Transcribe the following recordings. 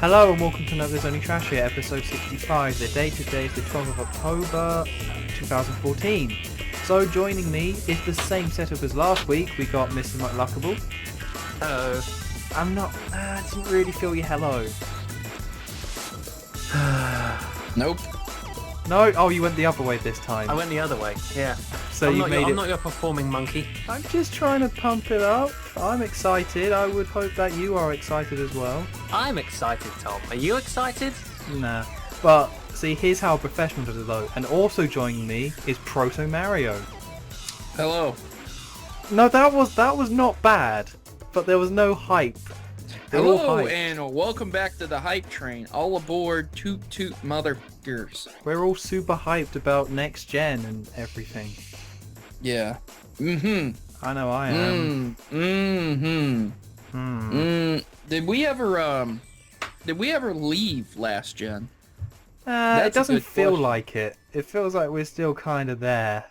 Hello and welcome to There's Only Trash here, episode 65. The date today is the 12th of October 2014. So joining me is the same setup as last week. We got MrMuckluckable. Hello. I didn't really feel your hello. Nope. No? Oh, you went the other way this time. I went the other way. Yeah. So you made it. I'm not your performing monkey. I'm just trying to pump it up. I'm excited. I would hope that you are excited as well. I'm excited, Tom. Are you excited? Nah. But see, here's how professional does it though. And also joining me is ProtoMario. Hello. No, that was not bad, but there was no hype. They're all Hello, hyped. and welcome back to the hype train. All aboard, toot toot motherfuckers. We're all super hyped about next gen and everything. Yeah. Mm-hmm. I know I am. Did we ever leave last gen? It That's a doesn't good feel question. like it. It feels like we're still kind of there.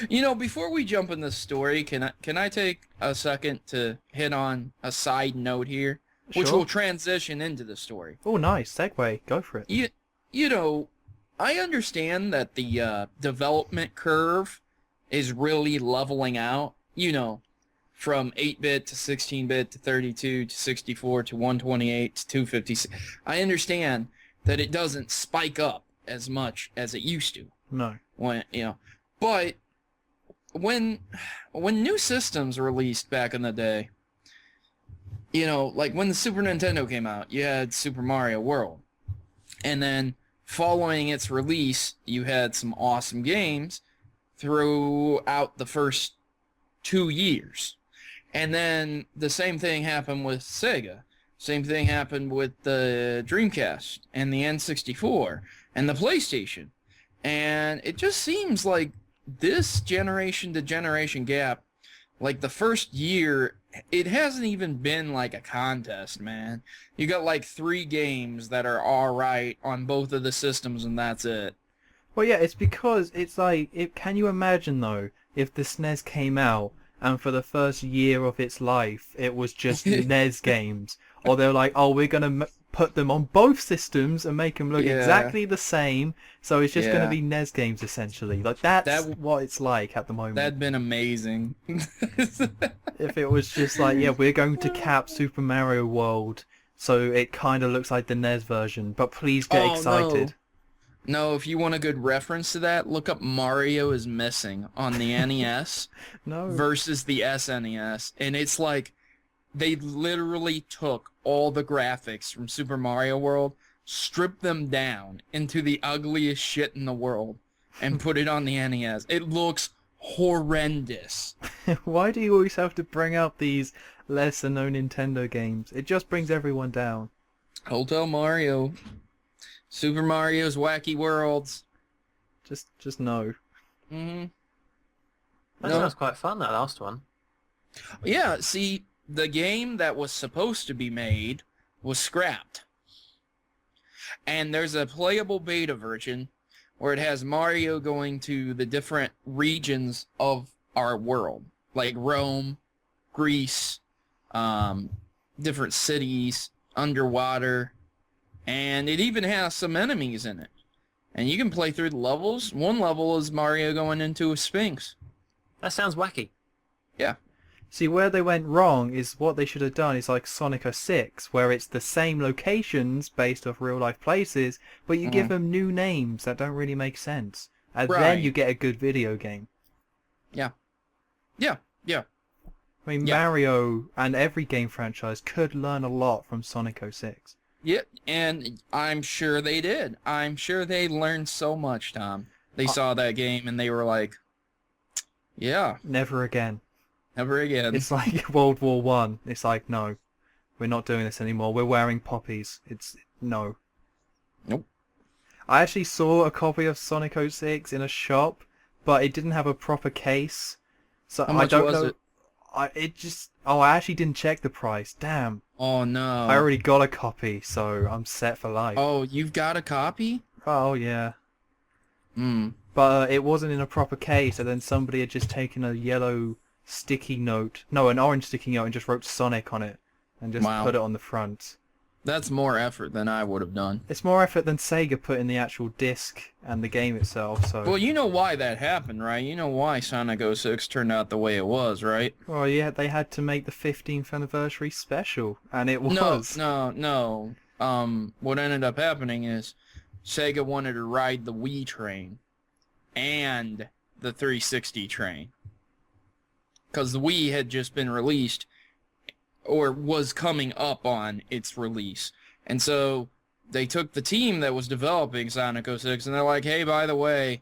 You know, before we jump in this story, can I take a second to hit on a side note here, which Sure. will transition into the story? Oh, nice segue. Go for it. You know, I understand that the development curve is really leveling out, you know, from 8-bit to 16-bit to 32 to 64 to 128 to 256. I understand that it doesn't spike up as much as it used to. No. But when new systems released back in the day, you know, like when the Super Nintendo came out, you had Super Mario World. And then following its release, you had some awesome games throughout the first 2 years. And then the same thing happened with Sega. Same thing happened with the Dreamcast and the N64 and the PlayStation. And it just seems like this generation to generation gap, like the first year, it hasn't even been like a contest, man. You got like 3 games that are alright on both of the systems and that's it. Well, yeah, it's because it's like, can you imagine though, if the SNES came out and for the first year of its life it was just NES games, or they're like, oh, we're gonna put them on both systems and make them look Yeah. exactly the same, so it's just gonna Yeah. be NES games essentially. Like that's what it's like at the moment. That'd been amazing. If it was just like, yeah, we're going to cap Super Mario World, so it kind of looks like the NES version, but please get Oh, excited. No, if you want a good reference to that, look up Mario is Missing on the NES No. versus the SNES. And it's like they literally took all the graphics from Super Mario World, stripped them down into the ugliest shit in the world, and put it on the NES. It looks horrendous. Why do you always have to bring up these lesser known Nintendo games? It just brings everyone down. Hotel Mario. Super Mario's Wacky Worlds. Just no. Mm-hmm. That No. sounds quite fun, that last one. Yeah, see, the game that was supposed to be made was scrapped. And there's a playable beta version where it has Mario going to the different regions of our world, like Rome, Greece, different cities, underwater, and it even has some enemies in it. And you can play through the levels. One level is Mario going into a Sphinx. That sounds wacky. Yeah. See, where they went wrong is what they should have done is like Sonic 06, where it's the same locations based off real life places, but you give them new names that don't really make sense. And then Right. you get a good video game. Yeah. I mean, Yeah. Mario and every game franchise could learn a lot from Sonic 06. Yeah, and I'm sure they did. I'm sure they learned so much, Tom. They saw that game and they were like, yeah, Never again. never again. It's like World War One. It's like, no, we're not doing this anymore. We're wearing poppies. It's no. Nope. I actually saw a copy of Sonic 06 in a shop, but it didn't have a proper case. So How much I don't was know. it? I actually didn't check the price. Damn. Oh, no. I already got a copy, so I'm set for life. Oh, you've got a copy? Oh yeah. Hmm. But it wasn't in a proper case, and then somebody had just taken a yellow sticky note, no, an orange sticky note, and just wrote Sonic on it, and just Wow. put it on the front. That's more effort than I would have done. It's more effort than Sega put in the actual disc and the game itself. So. Well, you know why that happened, right? You know why Sonic 06 turned out the way it was, right? Well, yeah, they had to make the 15th anniversary special, and it was. No. What ended up happening is Sega wanted to ride the Wii train and the 360 train. Because the Wii had just been released, or was coming up on its release. And so they took the team that was developing Sonic 06, and they're like, hey, by the way,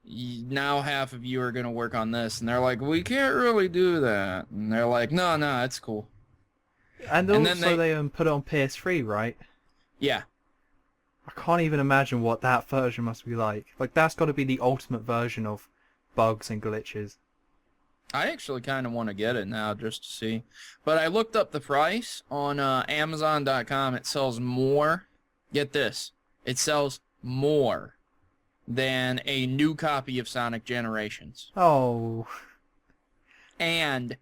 now half of you are going to work on this. And they're like, we can't really do that. And they're like, no, it's cool. And And also then they put it on PS3, right? Yeah. I can't even imagine what that version must be like. Like, that's got to be the ultimate version of bugs and glitches. I actually kind of want to get it now just to see. But I looked up the price on Amazon.com. It sells more. Get this. It sells more than a new copy of Sonic Generations. Oh, And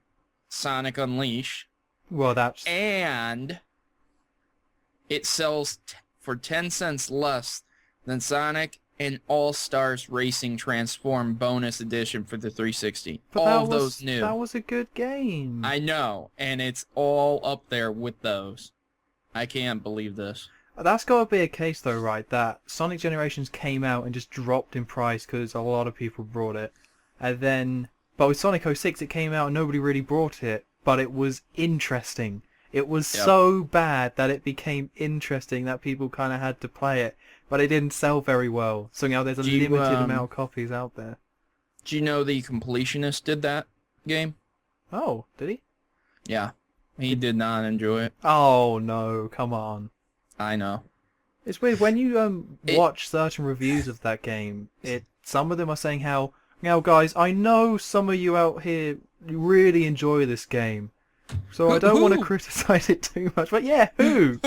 Sonic Unleashed. well, that's... And it sells for 10 cents less than Sonic and All-Stars Racing Transform Bonus Edition for the 360. But All that of those new. That was a good game. I know, and it's all up there with those. I can't believe this. That's got to be a case, though, right? That Sonic Generations came out and just dropped in price because a lot of people brought it. And then... But with Sonic 06, it came out and nobody really brought it. But it was interesting. It was so bad that it became interesting that people kind of had to play it. But it didn't sell very well. So now there's a limited amount of copies out there. Do you know the Completionist did that game? Oh, did he? Yeah. He did not enjoy it. Oh, no. Come on. I know. It's weird. When you watch certain reviews of that game, some of them are saying how, now guys, I know some of you out here really enjoy this game. So I don't want to criticize it too much, but yeah, who?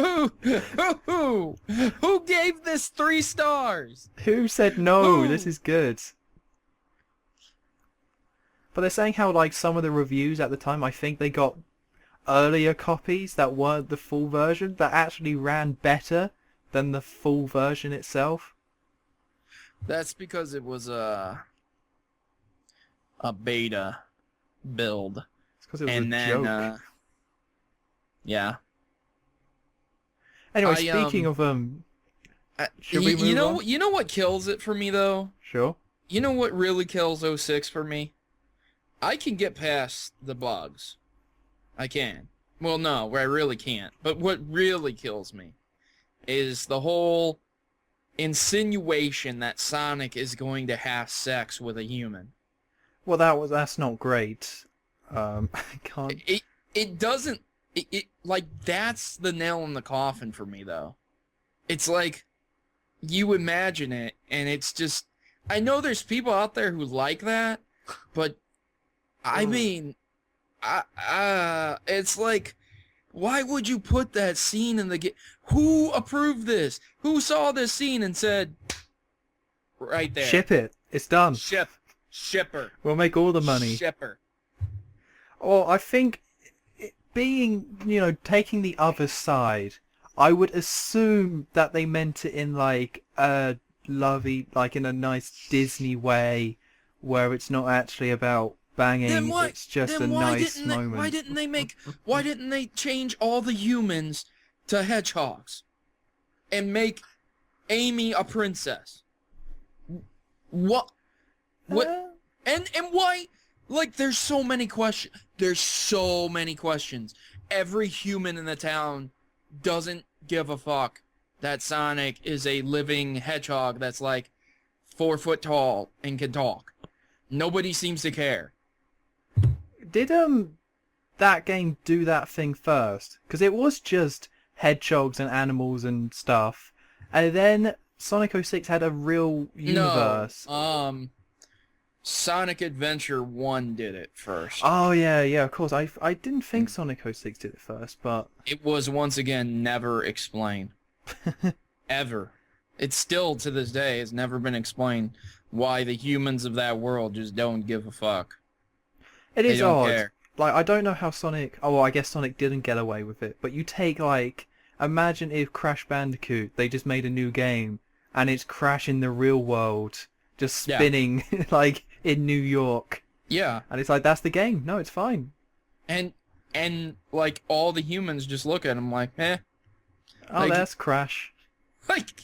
Who gave this 3 stars? Who said no? Who? This is good. But they're saying how, like, some of the reviews at the time, I think they got earlier copies that weren't the full version that actually ran better than the full version itself. That's because it was a beta build. Because it was And a then, joke. yeah. Anyway, speaking of should we move on? You know what kills it for me though? Sure. You know what really kills 06 for me? I can get past the bugs. I can. Well, no, I really can't. But what really kills me is the whole insinuation that Sonic is going to have sex with a human. Well, that's not great. I can't. It doesn't. It like that's the nail in the coffin for me though. It's like you imagine it, and it's just. I know there's people out there who like that, but I mean, it's like, why would you put that scene in the game? Who approved this? Who saw this scene and said, right there, Ship it. It's done. Shipper. We'll make all the money. Shipper. Well, I think being, taking the other side, I would assume that they meant it in like a lovey, like in a nice Disney way, where it's not actually about banging. It's just a nice moment. Why didn't they change all the humans to hedgehogs and make Amy a princess? What? And why? Like, there's so many questions. There's so many questions. Every human in the town doesn't give a fuck that Sonic is a living hedgehog that's like 4 foot tall and can talk. Nobody seems to care. Did that game do that thing first? Because it was just hedgehogs and animals and stuff, and then Sonic 06 had a real universe. No, Sonic Adventure 1 did it first. Oh yeah, of course. I didn't think Sonic 06 did it first, but It was once again never explained. Ever. It's still to this day has never been explained why the humans of that world just don't give a fuck. it is They don't odd. care. Like, I don't know how Sonic... Oh, well, I guess Sonic didn't get away with it, but you take, like, imagine if Crash Bandicoot, they just made a new game, and it's Crash in the real world, just Yeah. spinning, like, in New York. Yeah. And it's like, that's the game. No, it's fine. And like all the humans just look at him like, eh. Oh, Like- that's Crash. Like,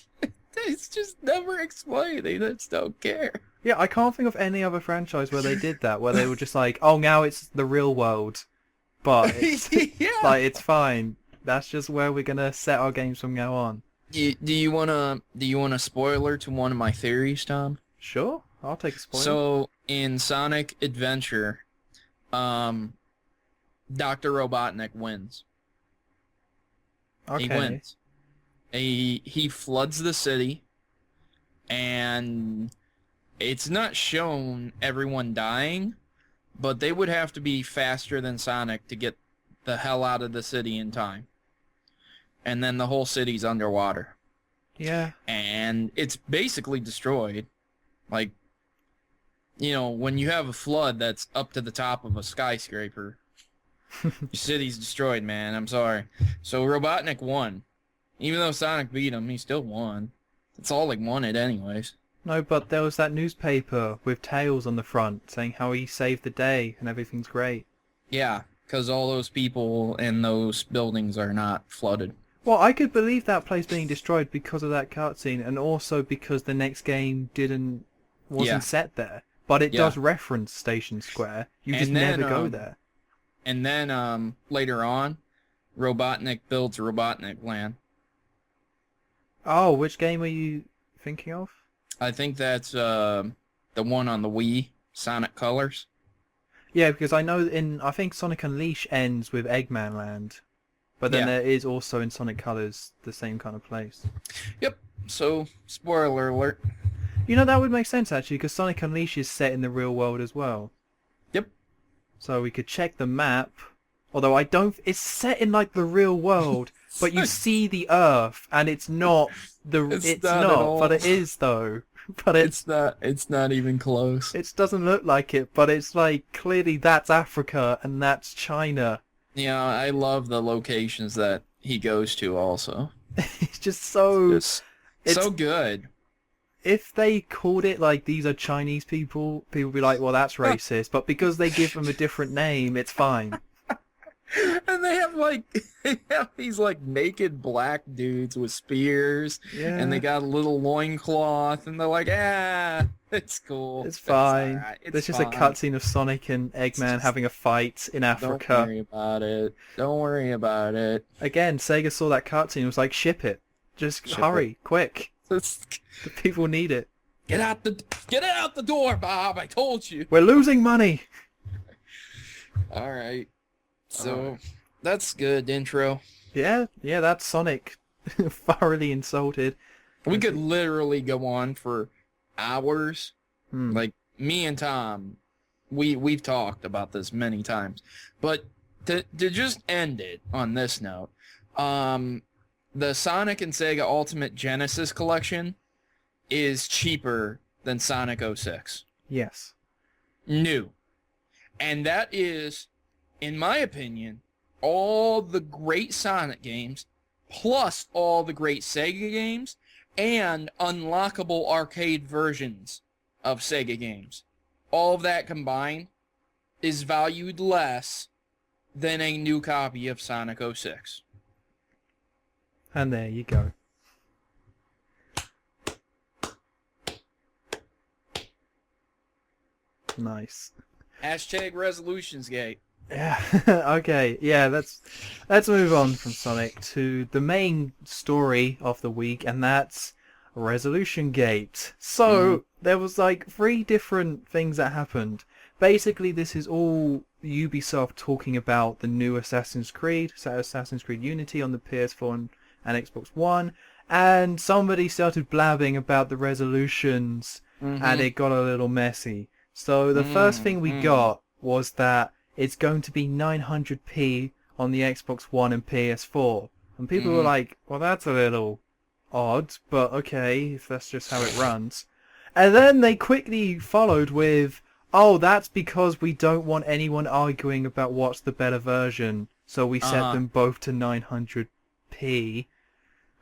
it's just never explained. They just don't care. Yeah, I can't think of any other franchise where they did that, where they were just like, oh, now it's the real world. But it's, Yeah. like, it's fine. That's just where we're gonna set our games from now on. Do you want a spoiler to one of my theories, Tom? Sure, I'll take a spoiler. So in Sonic Adventure, Dr. Robotnik wins. okay. He wins. He floods the city, and it's not shown everyone dying, but they would have to be faster than Sonic to get the hell out of the city in time. And then the whole city's underwater. Yeah. And it's basically destroyed. Like, you know, when you have a flood that's up to the top of a skyscraper, your city's destroyed, man. I'm sorry. So Robotnik won. Even though Sonic beat him, he still won. That's all he wanted anyways. No, but there was that newspaper with Tails on the front saying how he saved the day and everything's great. Yeah, because all those people in those buildings are not flooded. Well, I could believe that place being destroyed because of that cutscene, and also because the next game wasn't Yeah. set there. But it Yeah. does reference Station Square. You just And then, never go there. And then later on, Robotnik builds Robotnik Land. Oh, which game are you thinking of? I think that's the one on the Wii, Sonic Colors. Yeah, because I think Sonic Unleashed ends with Eggman Land. But then Yeah. there is also in Sonic Colors the same kind of place. Yep. So, spoiler alert. You know, that would make sense actually, because Sonic Unleashed is set in the real world as well. Yep. So we could check the map. Although it's set in like the real world, but you see the Earth, and it's not It's not at all. but it is though. But It's not even close. it doesn't look like it, but it's like clearly that's Africa and that's China. Yeah, I love the locations that he goes to also. It's just so. It's so good. If they called it like these are Chinese people would be like, well, that's racist. But because they give them a different name, it's fine. And they have these like naked black dudes with spears, Yeah. and they got a little loincloth, and they're like, it's cool. It's fine. Alright, it's There's just fine. a cutscene of Sonic and Eggman having a fight in Don't Africa. worry about it. Don't worry about it. Again, Sega saw that cutscene and was like, ship it. Just Ship hurry, quick. Just The people need it. get out the door, Bob. I told you. We're losing money. All right. So that's good intro. Yeah, that's Sonic. Thoroughly insulted. We could literally go on for hours. Hmm. Like me and Tom, we've talked about this many times. But to just end it on this note, the Sonic and Sega Ultimate Genesis collection is cheaper than Sonic 06. Yes. New. And that is, in my opinion, all the great Sonic games, plus all the great Sega games, and unlockable arcade versions of Sega games. All of that combined is valued less than a new copy of Sonic 06. And there you go. Nice. Hashtag ResolutionsGate. Yeah. Okay. Yeah. Let's move on from Sonic to the main story of the week, and that's Resolution Gate. So there was like 3 different things that happened. Basically, this is all Ubisoft talking about the new Assassin's Creed, so Assassin's Creed Unity on the PS4 and Xbox One, and somebody started blabbing about the resolutions, and it got a little messy. So the first thing we got was that it's going to be 900p on the Xbox One and PS4. And people were like, well, that's a little odd, but okay, if that's just how it runs. And then they quickly followed with, oh, that's because we don't want anyone arguing about what's the better version, so we set them both to 900p. 1080p.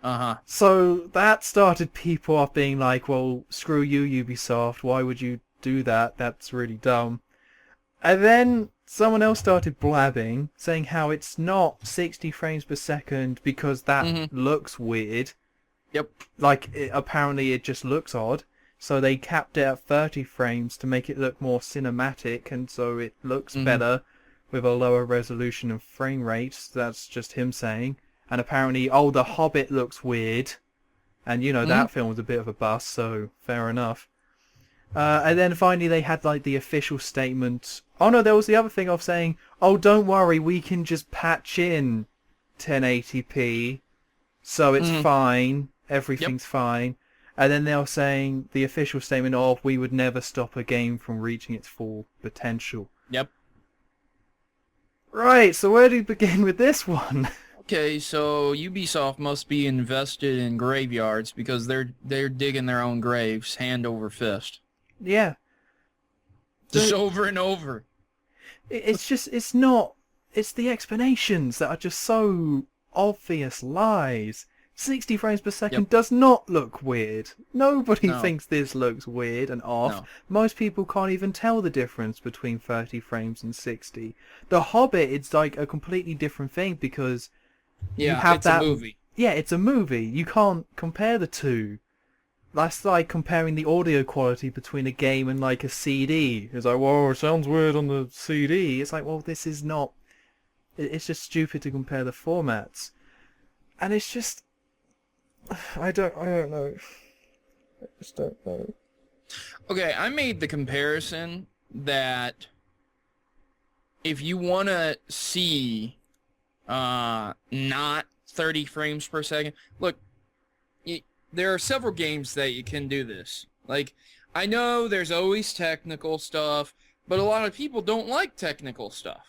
Uh-huh. So that started people off being like, well, screw you, Ubisoft. Why would you do that? That's really dumb. And then someone else started blabbing, saying how it's not 60 frames per second because that looks weird. Yep. Like, apparently it just looks odd. So they capped it at 30 frames to make it look more cinematic, and so it looks better with a lower resolution and frame rate. That's just him saying. And apparently, The Hobbit looks weird. And, you know, that film was a bit of a bust, so fair enough. And then finally they had, like, the official statement. Oh, no, there was the other thing of saying, oh, don't worry, we can just patch in 1080p, so it's fine, everything's fine. And then they were saying the official statement of, we would never stop a game from reaching its full potential. Yep. Right, so where do we begin with this one? Okay, so Ubisoft must be invested in graveyards because they're digging their own graves hand over fist. Yeah. Just over and over. It's the explanations that are just so obvious lies. 60 frames per second does not look weird. Nobody thinks this looks weird and off. No. Most people can't even tell the difference between 30 frames and 60. The Hobbit, it's like a completely different thing because you have it's a movie. Yeah, it's a movie. You can't compare the two. That's like comparing the audio quality between a game and like a CD. It's like, whoa, it sounds weird on the CD. It's like, well, this is not... It's just stupid to compare the formats. And it's just... I don't know. I just don't know. Okay, I made the comparison that if you want to see not 30 frames per second, look, there are several games that you can do this. Like, I know there's always technical stuff, but a lot of people don't like technical stuff,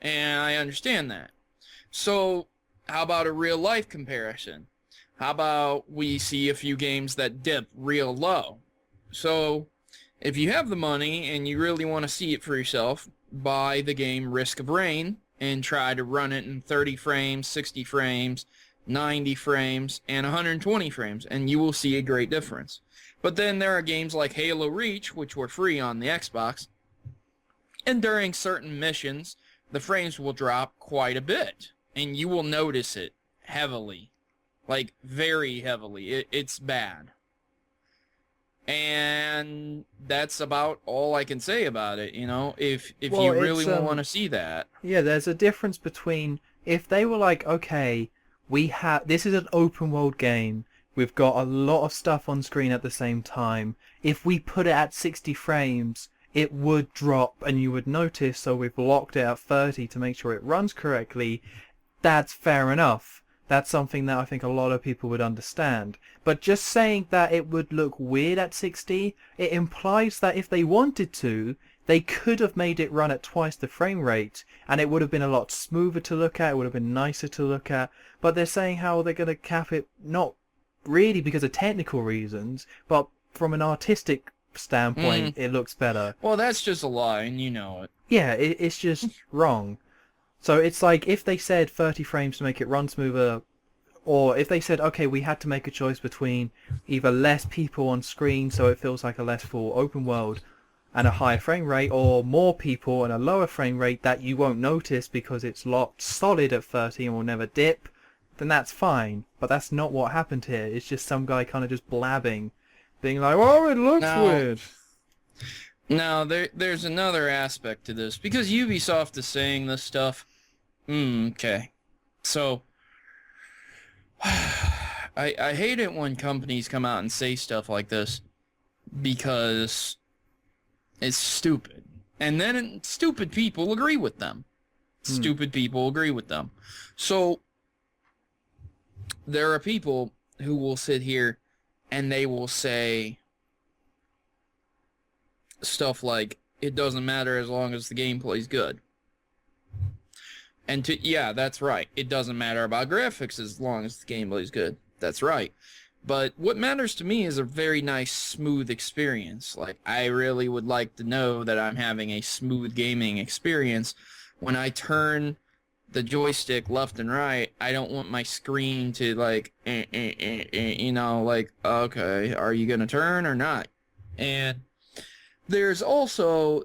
and I understand that. So, how about a real-life comparison? How about we see a few games that dip real low? So, if you have the money and you really want to see it for yourself, buy the game Risk of Rain and try to run it in 30 frames, 60 frames, 90 frames, and 120 frames, and you will see a great difference. But then there are games like Halo Reach, which were free on the Xbox, and during certain missions, the frames will drop quite a bit, and you will notice it heavily. Like, very heavily. It's bad. And that's about all I can say about it, you know? If you really want to see that. Yeah, there's a difference between... If they were like, okay, this is an open world game. We've got a lot of stuff on screen at the same time. If we put it at 60 frames, it would drop and you would notice, so we've locked it at 30 to make sure it runs correctly. That's fair enough. That's something that I think a lot of people would understand. But just saying that it would look weird at 60, it implies that if they wanted to, they could have made it run at twice the frame rate, and it would have been a lot smoother to look at, it would have been nicer to look at. But they're saying how they're going to cap it, not really because of technical reasons, but from an artistic standpoint, it looks better. Well, that's just a lie, and you know it. Yeah, it's just wrong. So it's like if they said 30 frames to make it run smoother, or if they said, okay, we had to make a choice between either less people on screen so it feels like a less full open world and a higher frame rate, or more people and a lower frame rate that you won't notice because it's locked solid at 30 and will never dip, then that's fine. But that's not what happened here. It's just some guy kind of just blabbing, being like, oh, it looks weird. Now, there's another aspect to this, because Ubisoft is saying this stuff. Okay. So, I hate it when companies come out and say stuff like this, because it's stupid. And then stupid people agree with them. Stupid people agree with them. So, there are people who will sit here and they will say stuff like, it doesn't matter as long as the gameplay's good. And yeah, that's right. It doesn't matter about graphics as long as the gameplay's good. That's right. But what matters to me is a very nice, smooth experience. Like, I really would like to know that I'm having a smooth gaming experience when I turn the joystick left and right. I don't want my screen to like, you know, like, okay, are you gonna turn or not? And there's also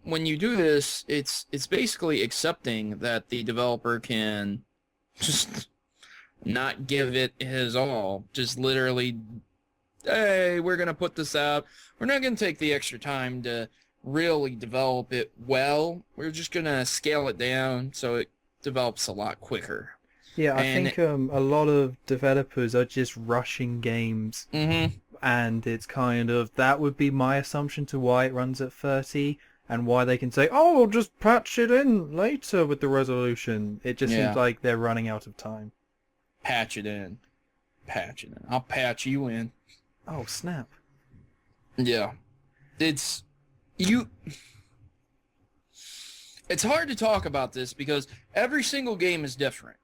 when you do this, it's basically accepting that the developer can just not give it his all. Just literally, hey, we're gonna put this out. We're not gonna take the extra time to really develop it well. We're just gonna scale it down so it develops a lot quicker. Yeah, I And think a lot of developers are just rushing games, mm-hmm. and it's kind of that would be my assumption to why it runs at 30 and why they can say, "Oh, we'll just patch it in later with the resolution." It just seems Yeah. like they're running out of time. Patch it in. Patch it in. I'll patch you in. Oh, snap. Yeah. It's you it's hard to talk about this because every single game is different.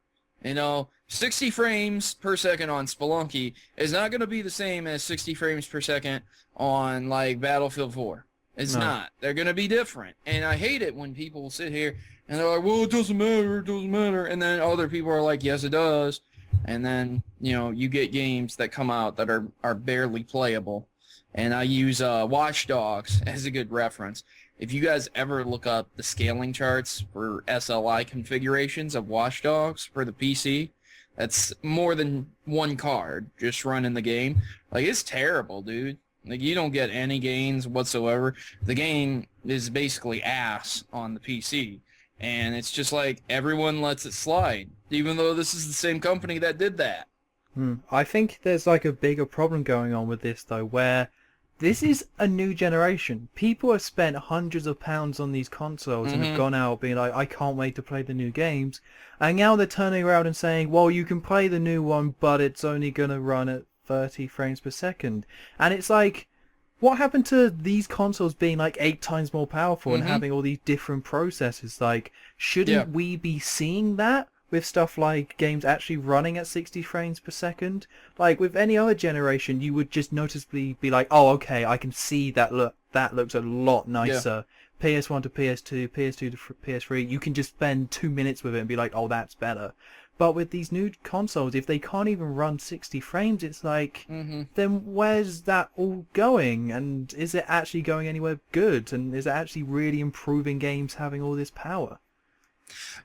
You know, 60 frames per second on Spelunky is not going to be the same as 60 frames per second on like Battlefield 4. It's No. not. They're going to be different. And I hate it when people sit here and they're like, well, it doesn't matter. And then other people are like, yes, it does. And then, you know, you get games that come out that are barely playable. And I use Watch Dogs as a good reference. If you guys ever look up the scaling charts for SLI configurations of Watch Dogs for the PC, that's more than one card just running the game. Like, it's terrible, dude. Like, you don't get any gains whatsoever. The game is basically ass on the PC. And it's just like everyone lets it slide, even though this is the same company that did that. I think there's like a bigger problem going on with this though, where this is a new generation. People have spent hundreds of pounds on these consoles and have gone out being like, I can't wait to play the new games. And now they're turning around and saying, well, you can play the new one, but it's only going to run at 30 frames per second. And it's like, what happened to these consoles being like 8 times more powerful and having all these different processors? Like, shouldn't we be seeing that with stuff like games actually running at 60 frames per second? Like, with any other generation, you would just noticeably be like, oh, okay, I can see that that looks a lot nicer. PS1 to PS2, PS2 to PS3, you can just spend 2 minutes with it and be like, oh, that's better. But with these new consoles, if they can't even run 60 frames, it's like, then where's that all going? And is it actually going anywhere good? And is it actually really improving games having all this power?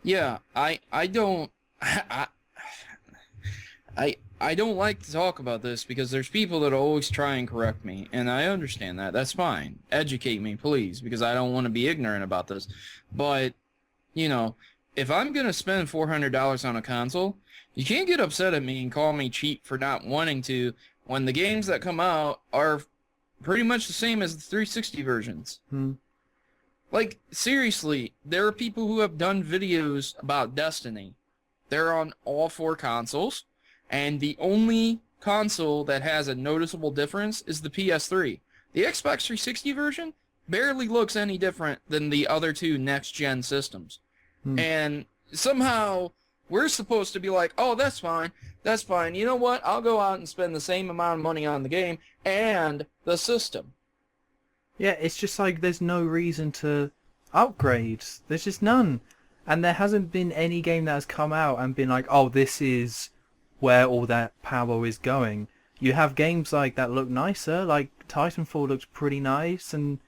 Yeah, I don't I don't like to talk about this because there's people that always try and correct me, and I understand that. That's fine. Educate me, please, because I don't want to be ignorant about this. But, you know, if I'm going to spend $400 on a console, you can't get upset at me and call me cheap for not wanting to when the games that come out are pretty much the same as the 360 versions. Like, seriously, there are people who have done videos about Destiny. They're on all 4 consoles, and the only console that has a noticeable difference is the PS3. The Xbox 360 version barely looks any different than the other 2 next-gen systems. And somehow, we're supposed to be like, oh, that's fine, that's fine. You know what? I'll go out and spend the same amount of money on the game and the system. Yeah, it's just like there's no reason to upgrade. There's just none. And there hasn't been any game that has come out and been like, oh, this is where all that power is going. You have games like that look nicer, like Titanfall looks pretty nice, and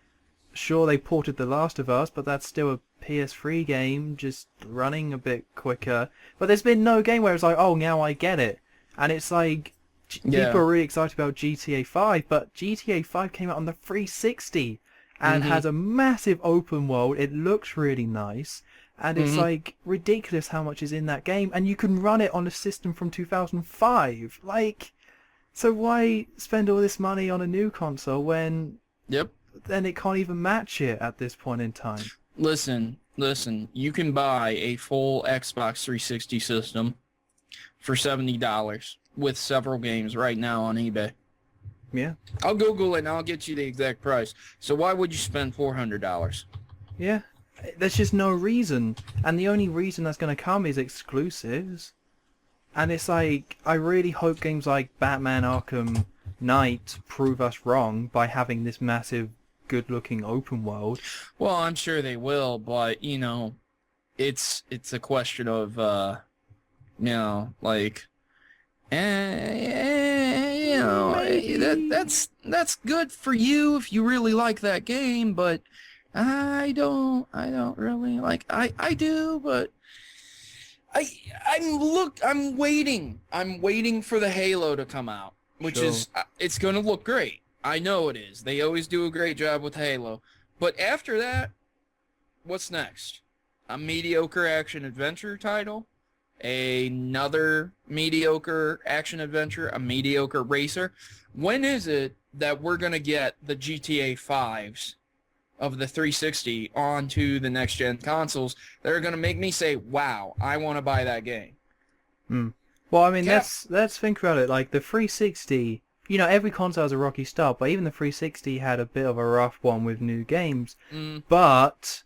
sure they ported The Last of Us, but that's still a PS3 game, just running a bit quicker. But there's been no game where it's like, oh, now I get it. And it's like, people are really excited about GTA 5, but GTA 5 came out on the 360 and has a massive open world. It looks really nice. And it's like ridiculous how much is in that game, and you can run it on a system from 2005. Like, so why spend all this money on a new console when then it can't even match it at this point in time? Listen, you can buy a full Xbox 360 system for $70 with several games right now on eBay. Yeah. I'll Google it and I'll get you the exact price. So why would you spend $400? Yeah. There's just no reason. And the only reason that's going to come is exclusives. And it's like, I really hope games like Batman Arkham Knight prove us wrong by having this massive, good-looking open world. Well, I'm sure they will, but, you know, it's a question of like Maybe. that's good for you if you really like that game, but I don't really like. I do, but I I'm waiting. I'm waiting for the Halo to come out, which Sure. is it's gonna look great. I know it is. They always do a great job with Halo. But after that, what's next? A mediocre action adventure title? Another mediocre action adventure? A mediocre racer? When is it that we're gonna get the GTA 5s of the 360 onto the next gen consoles that are gonna make me say, wow, I want to buy that game? Hmm. Well, I mean, Cap- let's think about it. Like the 360, every console has a rocky start, but even the 360 had a bit of a rough one with new games. mm, But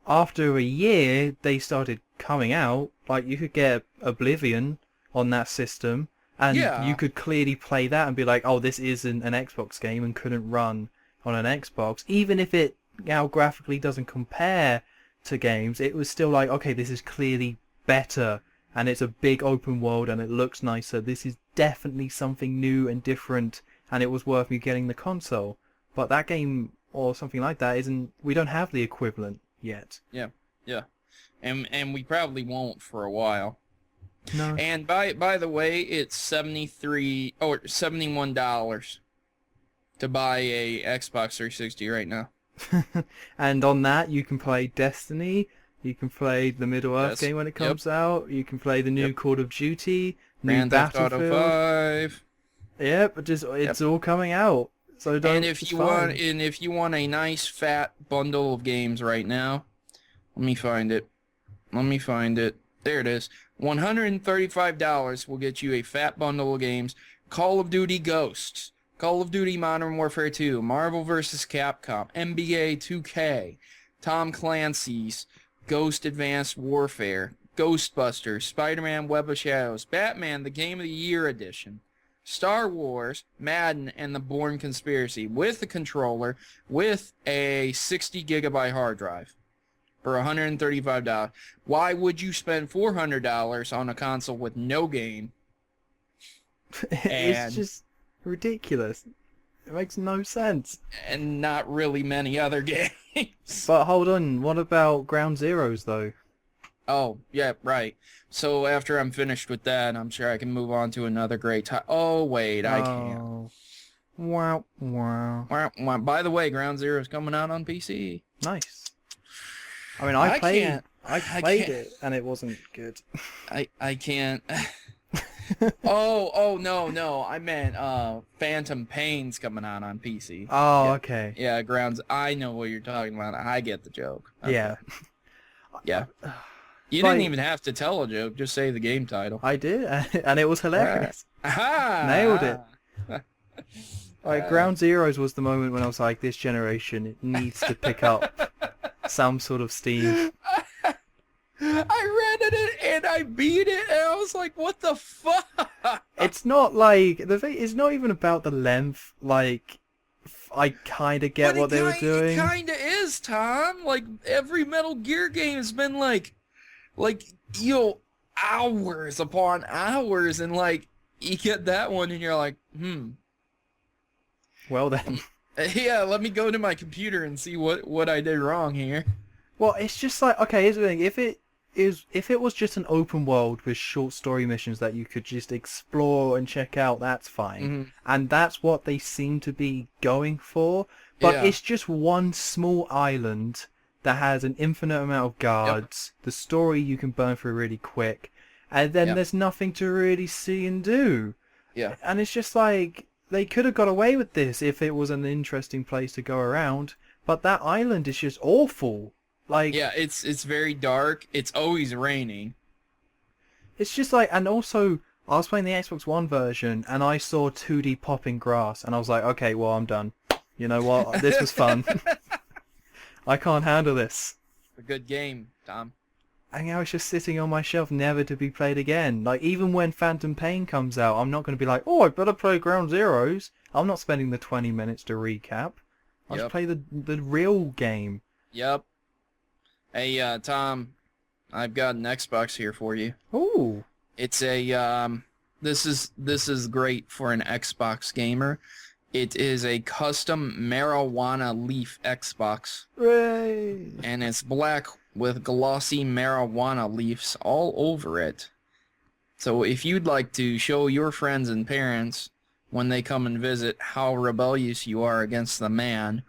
after a year, they started coming out. Like you could get Oblivion on that system, and you yeah, could clearly play that and be like, "Oh, this isn't an Xbox game and couldn't run on an Xbox." Even if it now graphically doesn't compare to games, it was still like, "Okay, this is clearly better." And it's a big open world and it looks nicer. This is definitely something new and different, and it was worth me getting the console. But that game or something like that isn't. We don't have the equivalent yet. yeah, yeah. And we probably won't for a while. No. And by the way, it's $71 to buy a Xbox 360 right now. And on that, you can play Destiny. You can play the Middle Earth Yes. game when it Yep. comes out. You can play the new Yep. Call of Duty, new Grand Theft Auto Battlefield. 5. Yep, it's all coming out. So don't. And if it's you fine. want a nice fat bundle of games right now, let me find it. There it is. $135 will get you a fat bundle of games. Call of Duty Ghosts, Call of Duty Modern Warfare 2, Marvel vs. Capcom, NBA 2K, Tom Clancy's Ghost Advanced Warfare, Ghostbusters, Spider-Man Web of Shadows, Batman the Game of the Year Edition, Star Wars, Madden, and the Bourne Conspiracy with a controller with a 60 gigabyte hard drive for $135. Why would you spend $400 on a console with no game It's and just ridiculous. It makes no sense. not really many other games? But hold on, what about Ground Zeroes though? Oh, yeah, right. So after I'm finished with that, I'm sure I can move on to another great title. Oh, wait, I can't. Oh. Wow, wow. By the way, Ground Zero is coming out on PC. Nice. I mean, I can't. played can't. it, and it wasn't good. I can't. Oh, no. I meant Phantom Pain's coming out on PC. Oh, Yeah. okay. Yeah, Grounds. I know what you're talking about. I get the joke. Okay. Yeah. Yeah. You Like- didn't even have to tell a joke. Just say the game title. I did, and it was hilarious. Aha! Nailed it. Like, Ground Zeroes was the moment when I was like, this generation, it needs to pick up some sort of steam. I rented it and I beat it and I was like, what the fuck? It's not like, it's not even about the length, like, I kind of get But what they were doing. It kinda is, Tom. Like, every Metal Gear game has been like, hours upon hours, and like, you get that one and you're like, Well then. yeah, let me go to my computer and see what I did wrong here. Well, it's just like, okay, here's the thing. If it was just an open world with short story missions that you could just explore and check out, that's fine. Mhm. And that's what they seem to be going for. But Yeah. it's just one small island that has an infinite amount of guards. The story you can burn through really quick. And then Yep. there's nothing to really see and do. Yeah. And it's just like, they could have got away with this if it was an interesting place to go around. But that island is just awful. Like, Yeah, it's very dark. It's always raining. it's just like, and also, I was playing the Xbox One version, and I saw 2D popping grass, and I was like, okay, well, I'm done. You know what? This was fun. I can't handle this. A good game, Tom. And now it's just sitting on my shelf, never to be played again. Like, even when Phantom Pain comes out, I'm not going to be like, oh, I better play Ground Zeroes. I'm not spending the 20 minutes to recap. I'll Yep. just play the real game. Yep. Hey, Tom, I've got an Xbox here for you. Ooh. It's a this is great for an Xbox gamer. It is a custom marijuana leaf Xbox, Hooray. and it's black with glossy marijuana leaves all over it. So if you'd like to show your friends and parents when they come and visit how rebellious you are against the man,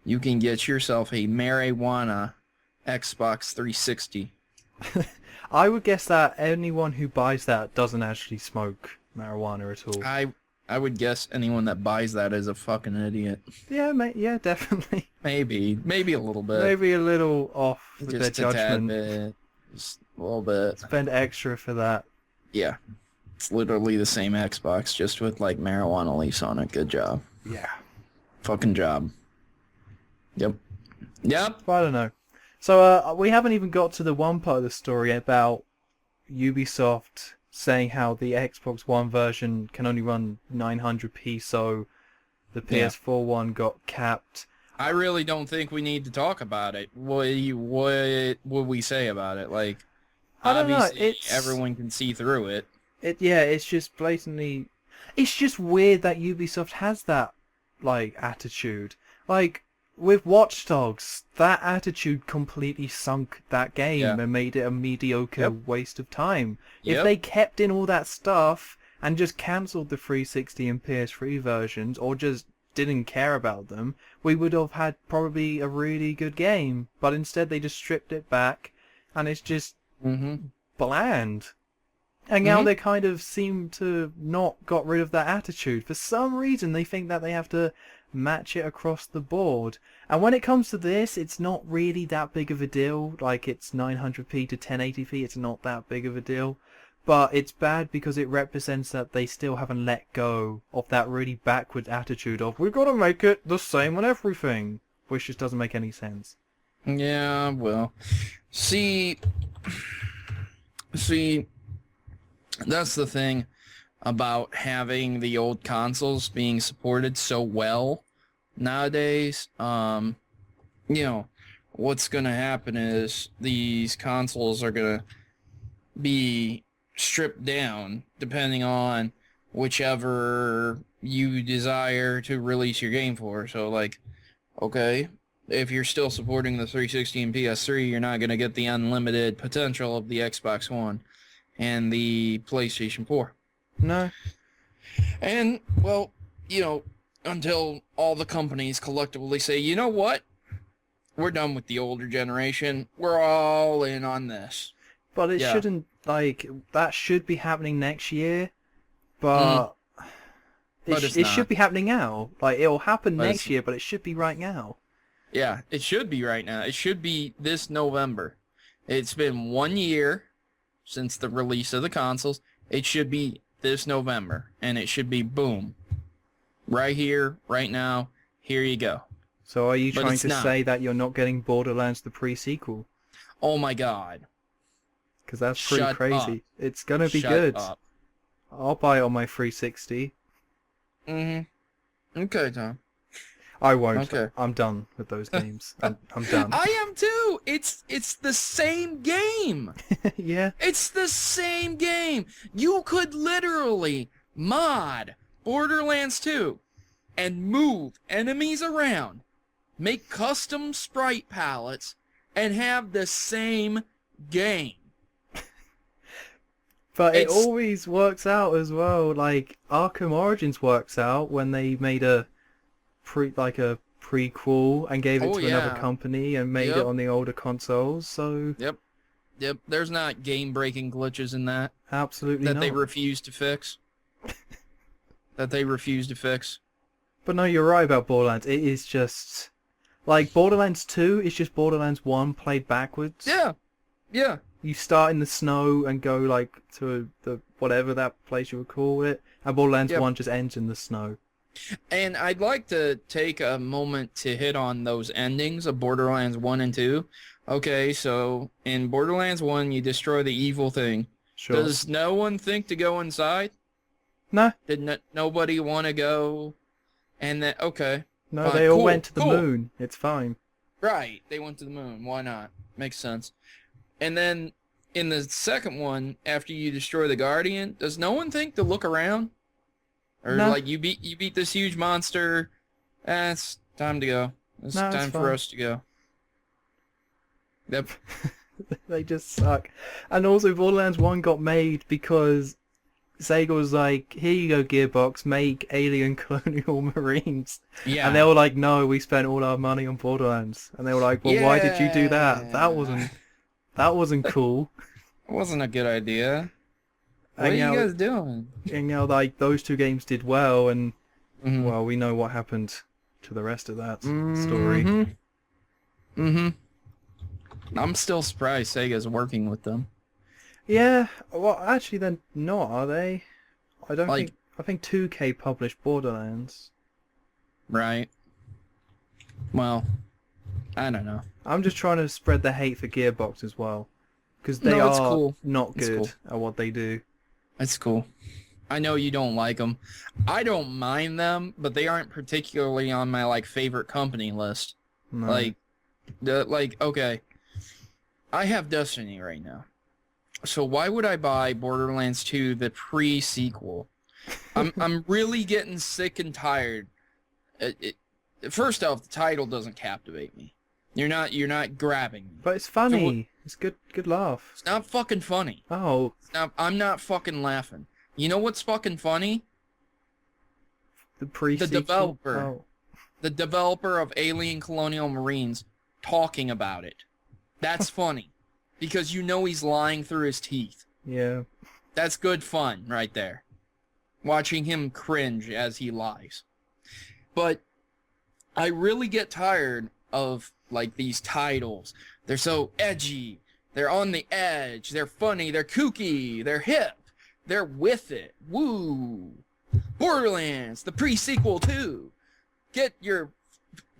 you can get yourself a marijuana Xbox 360. I would guess that anyone who buys that doesn't actually smoke marijuana at all. I would guess anyone that buys that is a fucking idiot. Yeah, mate. Yeah, definitely. Maybe a little bit. Maybe a little off with their Just a tad judgment. bit. Just a little bit. Spend extra for that. Yeah. It's literally the same Xbox, just with like marijuana leaves on it. Good job. Yeah. Fucking job. Yep. Yep. But I don't know. So we haven't even got to the one part of the story about Ubisoft saying how the Xbox One version can only run 900p, so the PS4 one got capped. I really don't think we need to talk about it. What would we say about it? Like, I don't know. obviously, It's everyone can see through it. it's just blatantly. It's just weird that Ubisoft has that like attitude. Like with Watch Dogs, that attitude completely sunk that game and made it a mediocre waste of time. If they kept in all that stuff and just cancelled the 360 and PS3 versions, or just didn't care about them, we would have had probably a really good game. But instead they just stripped it back, and it's just bland. And now they kind of seem to not got rid of that attitude. For some reason they think that they have to match it across the board. And when it comes to this, it's not really that big of a deal. Like, it's 900p to 1080p, it's not that big of a deal. But it's bad because it represents that they still haven't let go of that really backward attitude of, we've got to make it the same on everything. Which just doesn't make any sense. Yeah, well, see, that's the thing about having the old consoles being supported so well nowadays. You know, what's going to happen is these consoles are going to be stripped down depending on whichever you desire to release your game for. So, like, okay, if you're still supporting the 360 and PS3, you're not going to get the unlimited potential of the Xbox One and the PlayStation 4. No. And, well, you know, until all the companies collectively say, you know what? We're done with the older generation. We're all in on this. But it shouldn't, like, that should be happening next year. But, it should be happening now. Like, it'll happen next year, but it should be right now. Yeah, it should be right now. It should be this November. It's been 1 year since the release of the consoles. It should be this November, and it should be boom. Right here, right now, here you go. So are you trying to say that you're not getting Borderlands the pre-sequel? Oh my god. Because that's pretty crazy. It's gonna be Shut good. up. I'll buy it on my 360. Okay, Tom. I won't. Okay. I'm done with those games. I'm done. I am too. It's the same game. Yeah. It's the same game. You could literally mod Borderlands 2 and move enemies around, make custom sprite palettes, and have the same game. But it always works out as well. Like Arkham Origins works out when they made a prequel and gave it to another company and made it on the older consoles. So Yep. There's not game-breaking glitches in that. Absolutely that not. they refuse to fix. But no, you're right about Borderlands. It is just like Borderlands 2 is just Borderlands 1 played backwards. Yeah. You start in the snow and go like to the whatever that place you would call it, and Borderlands 1 just ends in the snow. And I'd like to take a moment to hit on those endings of Borderlands 1 and 2. Okay, so in Borderlands 1, you destroy the evil thing. Sure. Does no one think to go inside? No. Did nobody want to go? And then, okay. No, fine. they all went to the moon. It's fine. Right, they went to the moon. Why not? Makes sense. And then in the second one, after you destroy the Guardian, does no one think to look around? Or No. like you beat this huge monster, it's time to go. It's No, it's time for fine. us to go. Yep. They just suck. And also, Borderlands 1 got made because Sega was like, here you go, Gearbox, make Alien Colonial Marines. Yeah. And they were like, no, we spent all our money on Borderlands. And they were like, well, why did you do that? That wasn't cool. It wasn't a good idea. What And are you now, guys doing? and now, like, those two games did well, and, Mhm. well, we know what happened to the rest of that Mm-hmm. story. I'm still surprised Sega's working with them. Yeah, well, actually, they're not, are they? I don't Like- think... I think 2K published Borderlands. Right. Well, I don't know. I'm just trying to spread the hate for Gearbox as well. Because they No, it's are cool. not It's good cool. at what they do. It's cool. I know you don't like them. I don't mind them, but they aren't particularly on my like favorite company list. No. Okay. I have Destiny right now. So why would I buy Borderlands 2 the pre-sequel? I'm really getting sick and tired. First off, the title doesn't captivate me. You're not grabbing me. But it's funny. It's good laugh. It's not fucking funny. Oh, I'm not fucking laughing. You know what's fucking funny? the pre-sequel. developer. Oh. The developer of Alien Colonial Marines talking about it. That's funny. Because you know he's lying through his teeth. Yeah. That's good fun right there. Watching him cringe as he lies. But I really get tired of like these titles. They're so edgy. They're on the edge. They're funny. They're kooky. They're hip. They're with it. Woo. Borderlands, the pre-sequel too. Get your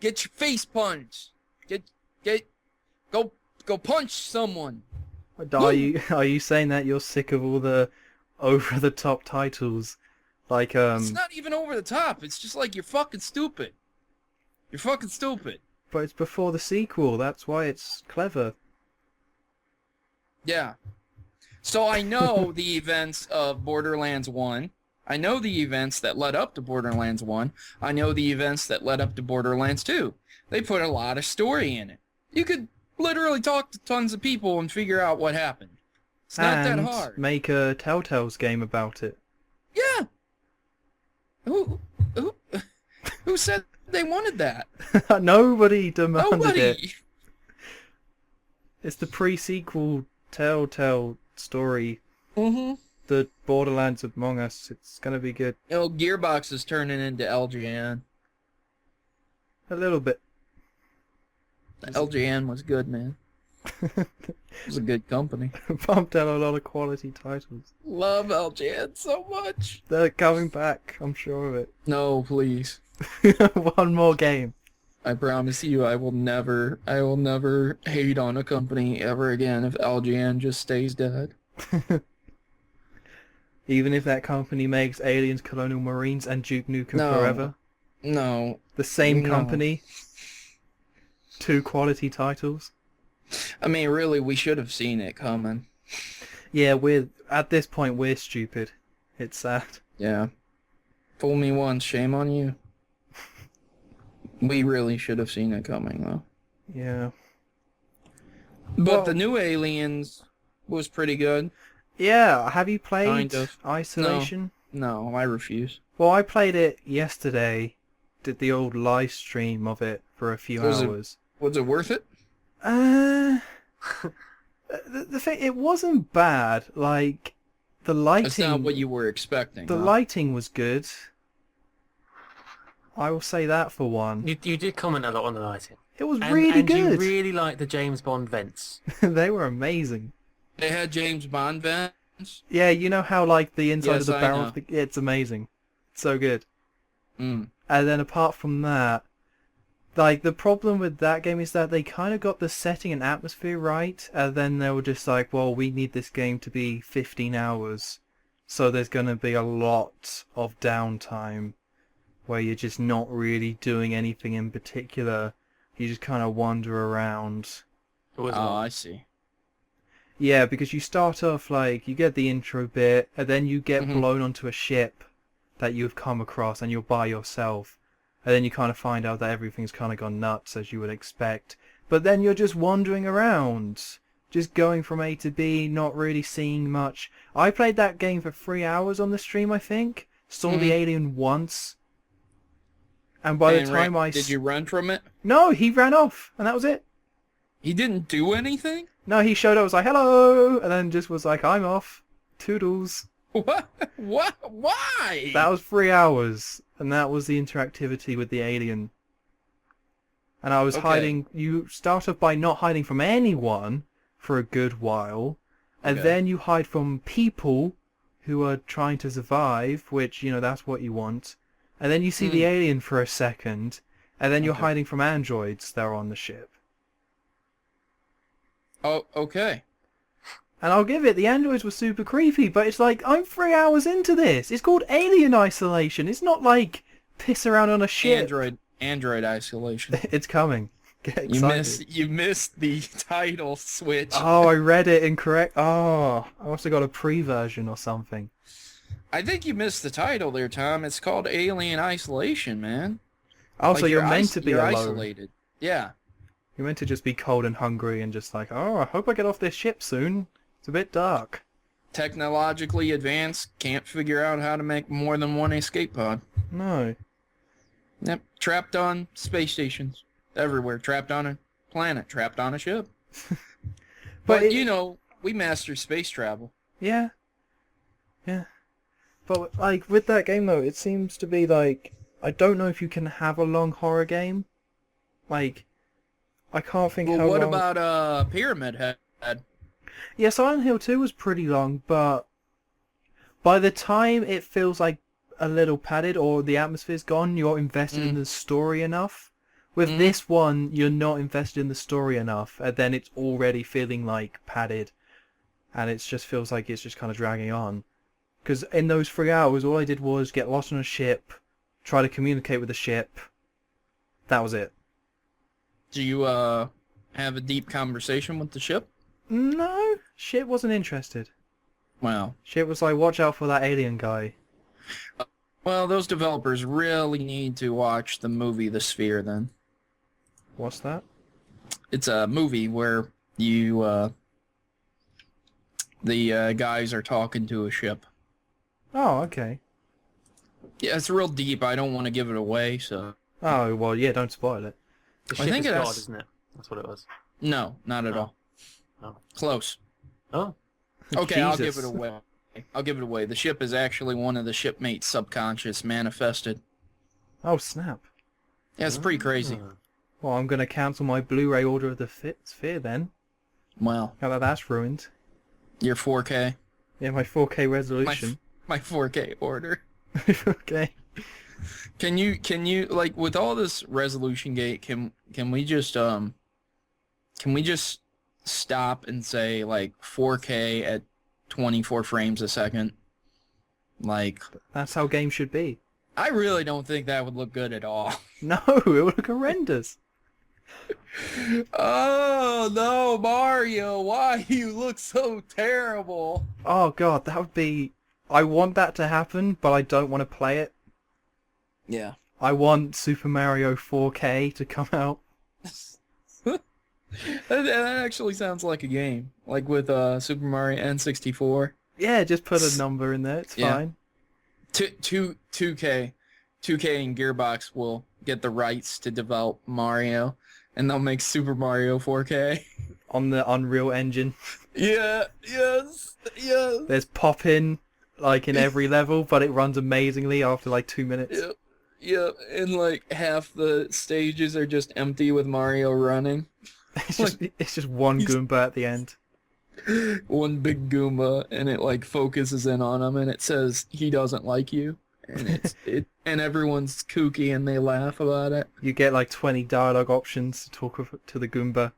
face punched. Go punch someone. Are you saying that you're sick of all the over-the-top titles? Like, It's not even over the top. It's just like you're fucking stupid. You're fucking stupid. but it's before the sequel. That's why it's clever. Yeah. So I know the events of Borderlands 1. I know the events that led up to Borderlands 1. I know the events that led up to Borderlands 2. They put a lot of story in it. You could literally talk to tons of people and figure out what happened. It's not that And hard. make a Telltale's game about it. Yeah. Who said they wanted that? Nobody demanded it. Nobody. It's the pre-sequel Telltale story. Mm-hmm. The Borderlands Among Us. It's gonna be good. You know, Gearbox is turning into LGN. A little bit. LGN was good, man. It was a good company. Pumped out a lot of quality titles. Love LGN so much. They're coming back, I'm sure of it. No, please. One more game. I promise you I will never hate on a company ever again if LGN just stays dead. Even if that company makes Aliens, Colonial Marines, and Duke Nukem No. Forever. No. The same No. company. Two quality titles. I mean, really, we should have seen it coming. Yeah, at this point we're stupid. It's sad. Yeah. Fool me once, shame on you. We really should have seen it coming, though. Yeah. But Well- the new Aliens was pretty good. Yeah, have you played Kind of. Isolation? No, I refuse. Well, I played it yesterday. Did the old live stream of it for a few Was it- hours. Was it worth it? The thing, it wasn't bad. Like, the lighting... That's not what you were expecting. The huh? lighting was good. I will say that for one. You did comment a lot on the lighting. It was And, really and good. you really like the James Bond vents. They were amazing. They had James Bond vents. Yeah, you know how like the inside Yes, of the I barrel know. of the... It's amazing. So good. Mm. And then apart from that, like the problem with that game is that they kind of got the setting and atmosphere right, and then they were just like, well, we need this game to be 15 hours, so there's going to be a lot of downtime where you're just not really doing anything in particular. You just kind of wander around. It was Oh, not. I see. Yeah, because you start off like you get the intro bit, and then you get Mhm. blown onto a ship that you've come across, and you're by yourself, and then you kind of find out that everything's kind of gone nuts as you would expect. But then you're just wandering around, just going from A to B, not really seeing much. I played that game for 3 hours on the stream, I think. Saw the Mhm. alien once, and by the And time did you run from it? no, he ran off, and that was it. He didn't do anything? No, he showed up, was like, hello, and then just was like, I'm off. Toodles. What? What? Why? That was 3 hours, and that was the interactivity with the alien. And I was Okay. hiding. You start off by not hiding from anyone for a good while, and Okay. then you hide from people who are trying to survive, which, that's what you want. And then you see the alien for a second, and then you're Okay. hiding from androids that are on the ship. Oh, okay. And I'll give it, the androids were super creepy, but it's like, I'm 3 hours into this. It's called Alien Isolation. It's not like piss around on a ship. Android isolation. It's coming. Get excited. You missed the title switch. Oh, I read it incorrect. Oh, I must have got a pre-version or something. I think you missed the title there, Tom. It's called Alien Isolation, man. Oh, Like so you're meant to be you're alone. isolated. Yeah. You're meant to just be cold and hungry and just like, oh, I hope I get off this ship soon. It's a bit dark. Technologically advanced, can't figure out how to make more than one escape pod. No. Yep, trapped on space stations. Everywhere. Trapped on a planet. Trapped on a ship. But we master space travel. Yeah. Yeah. But, like, with that game, though, it seems to be, like, I don't know if you can have a long horror game. Like, I can't think Well, how what long... about Pyramid Head? Yeah, Silent Hill 2 was pretty long, but by the time it feels like a little padded or the atmosphere's gone, you're invested in the story enough. With this one, you're not invested in the story enough, and then it's already feeling like padded, and it just feels like it's just kind of dragging on. Because in those 3 hours, all I did was get lost on a ship, try to communicate with the ship. That was it. Do you have a deep conversation with the ship? No, ship wasn't interested. Wow. Ship was like, watch out for that alien guy. Well, those developers really need to watch the movie The Sphere then. What's that? It's a movie where the guys are talking to a ship. Oh, okay. Yeah, it's real deep. I don't want to give it away, so... Oh, well, yeah, don't spoil it. The I ship think is it God, has- isn't it? That's what it was. No, not at Oh. all. Oh. Close. Oh. Okay, I'll give Jesus. it away. I'll give it away. The ship is actually one of the shipmates' subconscious manifested. Oh, snap. Yeah, it's pretty crazy. Ah. Well, I'm going to cancel my Blu-ray order of the Sphere then. Well, Now that that's ruined. your 4K. Yeah, my 4K resolution. My 4K order. Okay. Can you like with all this resolution gate, can we just stop and say like 4K at 24 frames a second? Like, That's how games should be. I really don't think that would look good at all. No, it would look horrendous. Oh no, Mario, why you look so terrible? Oh god, that would be... I want that to happen, but I don't want to play it. Yeah. I want Super Mario 4K to come out. That actually sounds like a game. Like with Super Mario N64. Yeah, just put a number in there, it's Yeah. fine. 2K and Gearbox will get the rights to develop Mario, and they'll make Super Mario 4K. On the Unreal Engine. Yeah, yes. There's pop-in, like, in every level, but it runs amazingly after, like, 2 minutes. Yep, and like half the stages are just empty with Mario running. It's just one Goomba at the end. One big Goomba, and it like focuses in on him, and it says he doesn't like you, and and everyone's kooky and they laugh about it. You get, like, 20 dialogue options to talk to the Goomba.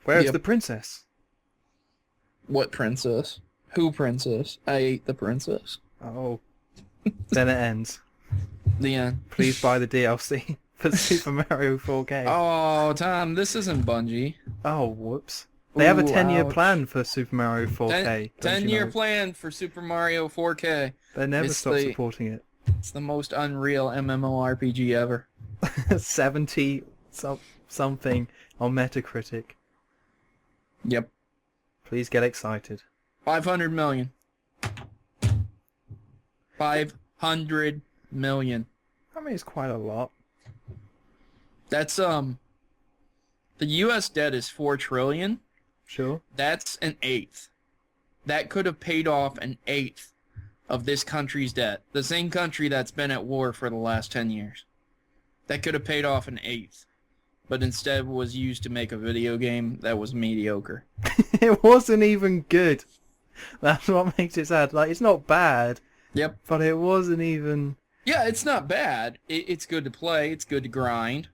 Where's Yep. the princess? What princess? Who princess? I ate the princess. Oh. Then it ends. The end. Please buy the DLC for Super Mario 4K. Oh, Tom, this isn't Bungie. Oh, whoops. They have a Ooh, 10-year ouch. plan for Super Mario 4K. don't you 10-year know? plan for Super Mario 4K. They never It's stop the- supporting it. It's the most unreal MMORPG ever. 70 something on Metacritic. Yep. Please get excited. 500 million. 500 million. I mean, it's quite a lot. That's the US debt is 4 trillion. Sure. That's an eighth. That could have paid off an eighth of this country's debt. The same country that's been at war for the last 10 years. That could have paid off an eighth. But instead was used to make a video game that was mediocre. It wasn't even good. That's what makes it sad. Like, it's not bad, Yep. but it wasn't even... Yeah, it's not bad. It's good to play. It's good to grind.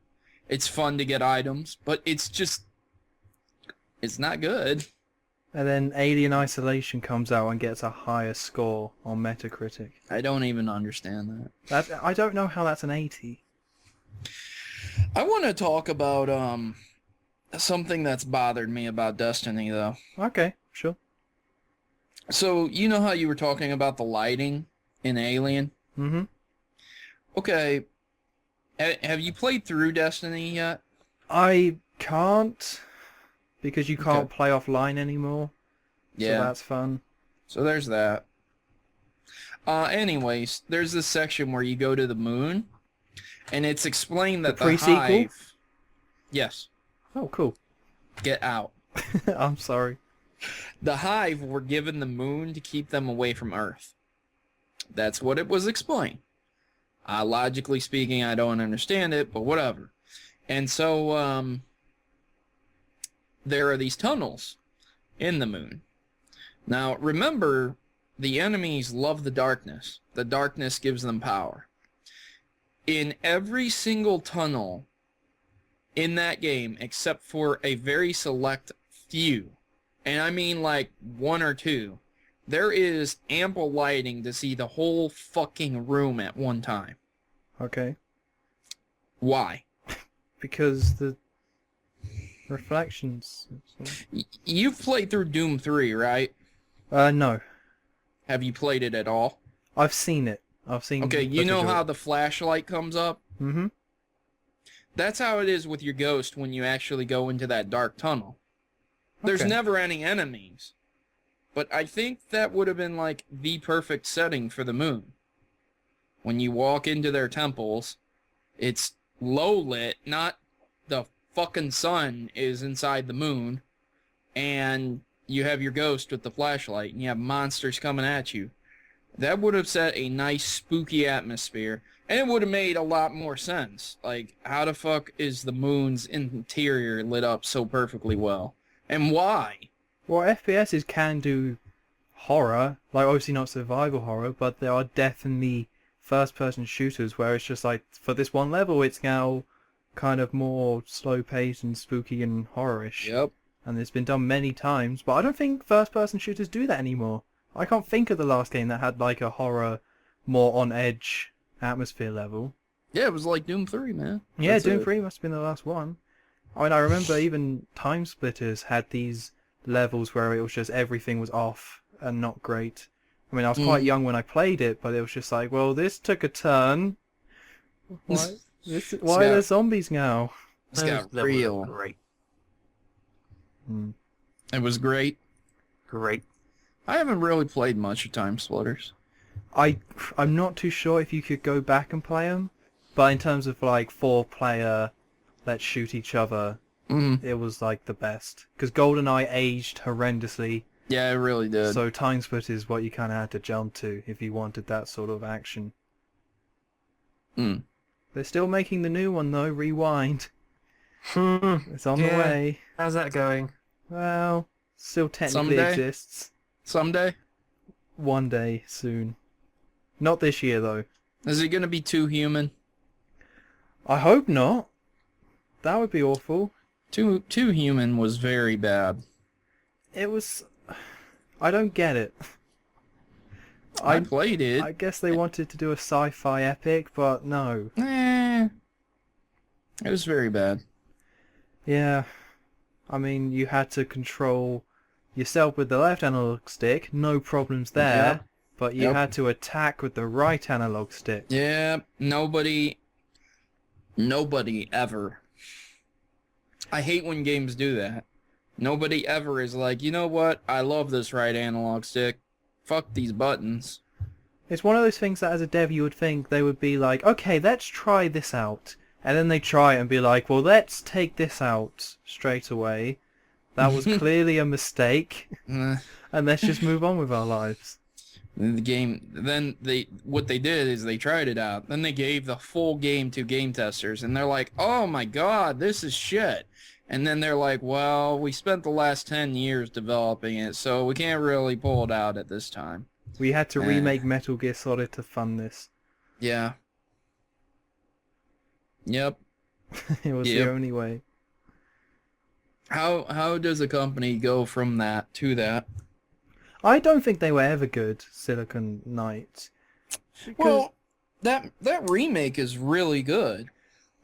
It's fun to get items. But it's just... It's not good. And then Alien Isolation comes out and gets a higher score on Metacritic. I don't even understand that. I don't know how that's an 80. I want to talk about something that's bothered me about Destiny, though. Okay, sure. So, you know how you were talking about the lighting in Alien? Mm-hmm. Okay, have you played through Destiny yet? I can't, because you can't Okay. play offline anymore. Yeah. So that's fun. So there's that. Anyways, there's this section where you go to the moon, and it's explained that The the pre-sequel? Hive... Yes. Oh, cool. Get out. I'm sorry. The Hive were given the moon to keep them away from Earth. That's what it was explained. Logically speaking, I don't understand it, but whatever. And so, there are these tunnels in the moon. Now, remember, the enemies love the darkness. The darkness gives them power. In every single tunnel in that game, except for a very select few, and I mean like 1 or 2, there is ample lighting to see the whole fucking room at one time. Okay. Why? Because the reflections... You've played through Doom 3, right? No. Have you played it at all? I've seen it. I've seen... Okay, you know footage of how it. the flashlight comes up? Mm-hmm. That's how it is with your ghost when you actually go into that dark tunnel. There's Okay. never any enemies. But I think that would have been like the perfect setting for the moon. When you walk into their temples, it's low lit, not the fucking sun is inside the moon, and you have your ghost with the flashlight, and you have monsters coming at you. That would have set a nice spooky atmosphere, and it would have made a lot more sense. Like, how the fuck is the moon's interior lit up so perfectly well? And why? Well, FPSs can do horror, like obviously not survival horror, but there are definitely first-person shooters where it's just like, for this one level, it's now kind of more slow-paced and spooky and horror-ish. Yep. And it's been done many times, but I don't think first-person shooters do that anymore. I can't think of the last game that had like a horror, more on-edge atmosphere level. Yeah, it was like Doom 3, man. Yeah, That's Doom it. 3 must have been the last one. I mean, I remember even Time Splitters had these levels where it was just everything was off and not great. I mean, I was quite young when I played it, but it was just like, well, this took a turn. Why are there zombies now? It's Those got levels are real. Great. Hmm. It was great. Great. I haven't really played much of Time Splitters. I'm not too sure if you could go back and play them, but in terms of like 4-player, let's shoot each other, it was like the best. Because GoldenEye aged horrendously, Yeah, it really did. so Time Split is what you kind of had to jump to if you wanted that sort of action. Mm. They're still making the new one though, Rewind. Hmm. It's on the Yeah. way. How's that going? Well, still technically Someday? exists. Someday? One day soon. Not this year though. Is it going to be too human? I hope not. That would be awful. Too human was very bad. It was... I don't get it. I played it. I guess they wanted to do a sci-fi epic, but no. It was very bad. Yeah. I mean, you had to control yourself with the left analog stick, no problems there. Yep. But you Yep. had to attack with the right analog stick. Yeah, nobody ever. I hate when games do that. Nobody ever is like, you know what? I love this right analog stick. Fuck these buttons. It's one of those things that as a dev you would think they would be like, okay, let's try this out. And then they try it and be like, well, let's take this out straight away. That was clearly a mistake. Uh, And let's just move on with our lives. the game, then what they did is they tried it out. Then they gave the full game to game testers. And they're like, oh my god, this is shit. And then they're like, well, we spent the last 10 years developing it, so we can't really pull it out at this time. We had to remake Metal Gear Solid to fund this. Yeah. Yep. It was Yep. the only way. How does a company go from that to that? I don't think they were ever good, Silicon Knights. Well, that remake is really good.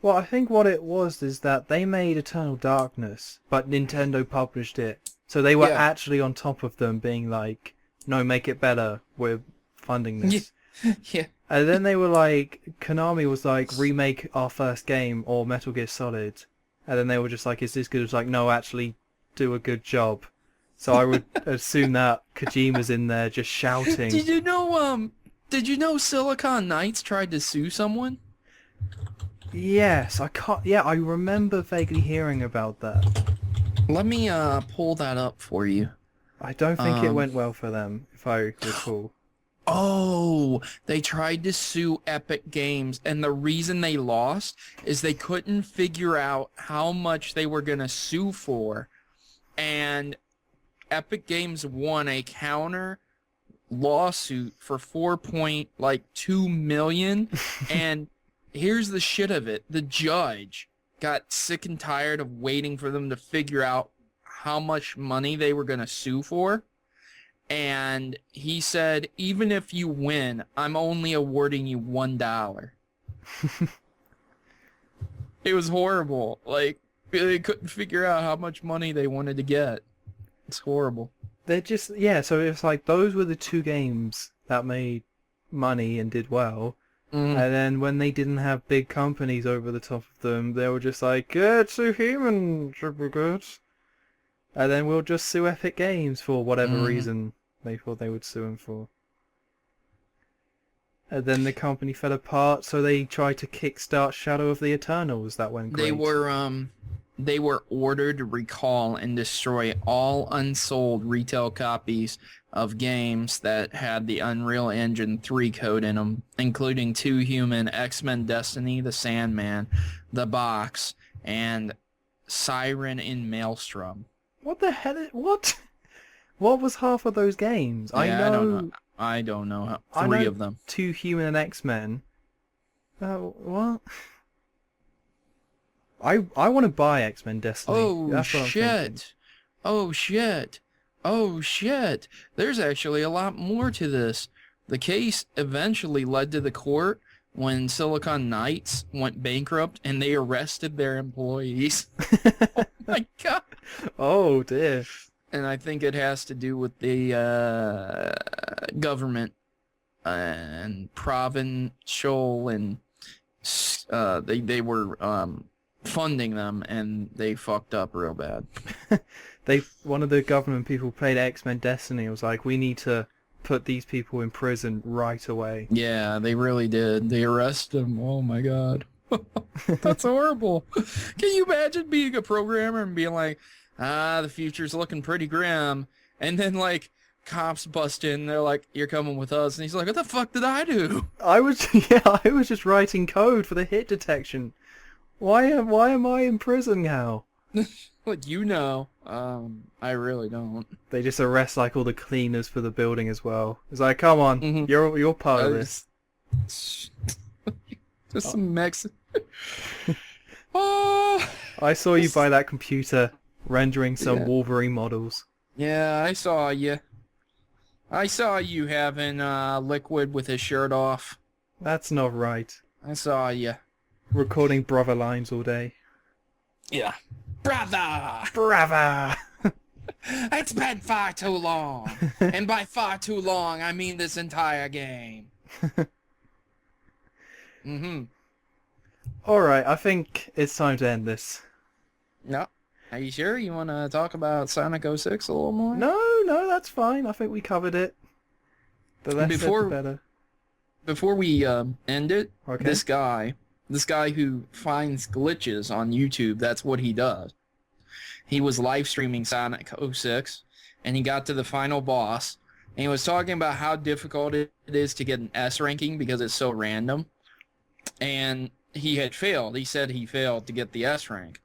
Well, I think what it was is that they made Eternal Darkness, but Nintendo published it. So they were Yeah. actually on top of them being like, no, make it better, we're funding this. Yeah. And then they were like, Konami was like, remake our first game, or Metal Gear Solid. And then they were just like, is this good? It was like, no, actually do a good job. So I would assume that Kojima's in there just shouting. Did you know Silicon Knights tried to sue someone? Yes, I remember vaguely hearing about that. Let me pull that up for you. I don't think it went well for them, if I recall. Oh, they tried to sue Epic Games, and the reason they lost is they couldn't figure out how much they were going to sue for. And Epic Games won a counter lawsuit for $4.2 million. And here's the shit of it. The judge got sick and tired of waiting for them to figure out how much money they were going to sue for. And he said, even if you win, I'm only awarding you $1. It was horrible. Like, they couldn't figure out how much money they wanted to get. It's horrible. They're just, yeah, so it's like those were the two games that made money and did well. Mm. And then when they didn't have big companies over the top of them, they were just like, good, sue human should be good. And then we'll just sue Epic Games for whatever reason they thought they would sue them for. And then the company fell apart, so they tried to kickstart Shadow of the Eternals. That went great. They were ordered to recall and destroy all unsold retail copies of games that had the Unreal Engine 3 code in them, including Two Human, X-Men Destiny, The Sandman, The Box, and Siren in Maelstrom. What the hell? What? What was half of those games? Yeah, I don't know. Three of them. Two Human and X-Men. What? I want to buy X-Men Destiny. Oh, That's what I'm thinking. shit. Oh, shit. Oh, shit. There's actually a lot more to this. The case eventually led to the court when Silicon Knights went bankrupt and they arrested their employees. Oh, my God. Oh, dear. And I think it has to do with the government and provincial, and they were funding them, and they fucked up real bad. One of the government people played X-Men Destiny. It was like, we need to put these people in prison right away. Yeah, they really did. They arrested them. Oh my God. That's horrible. Can you imagine being a programmer and being like, the future's looking pretty grim, and then like cops bust in, they're like, you're coming with us, and he's like, what the fuck did I do? I was just writing code for the hit detection. Why am I in prison now? Like, I really don't. They just arrest like all the cleaners for the building as well. It's like, come on, you're part of this. Just some Mexican. Oh, I saw you buy that computer rendering some Wolverine models. yeah, I saw you. I saw you having Liquid with his shirt off. That's not right. I saw you. Recording brother lines all day. Yeah. Brother! Brava! It's been far too long. And by far too long, I mean this entire game. Mm-hmm. Alright, I think it's time to end this. No. Are you sure you want to talk about Sonic 06 a little more? No, that's fine. I think we covered it. The less said, the better. Before we end it, Okay. this guy who finds glitches on YouTube, that's what he does. He was live streaming Sonic 06, and he got to the final boss, and he was talking about how difficult it is to get an S ranking because it's so random. And he had failed. He said he failed to get the S rank.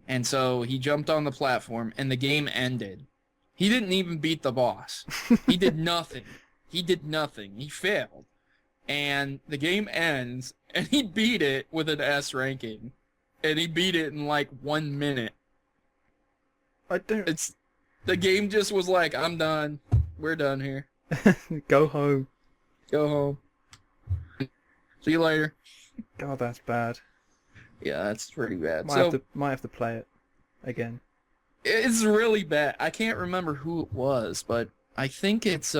And so he jumped on the platform, and the game ended. He didn't even beat the boss. He did nothing. He did nothing. He failed. And the game ends, and he beat it with an S ranking. And he beat it in like 1 minute. The game just was like, I'm done. We're done here. Go home. Go home. See you later. God, that's bad. Yeah, that's pretty bad. Might have to play it again. It's really bad. I can't remember who it was, but I think it's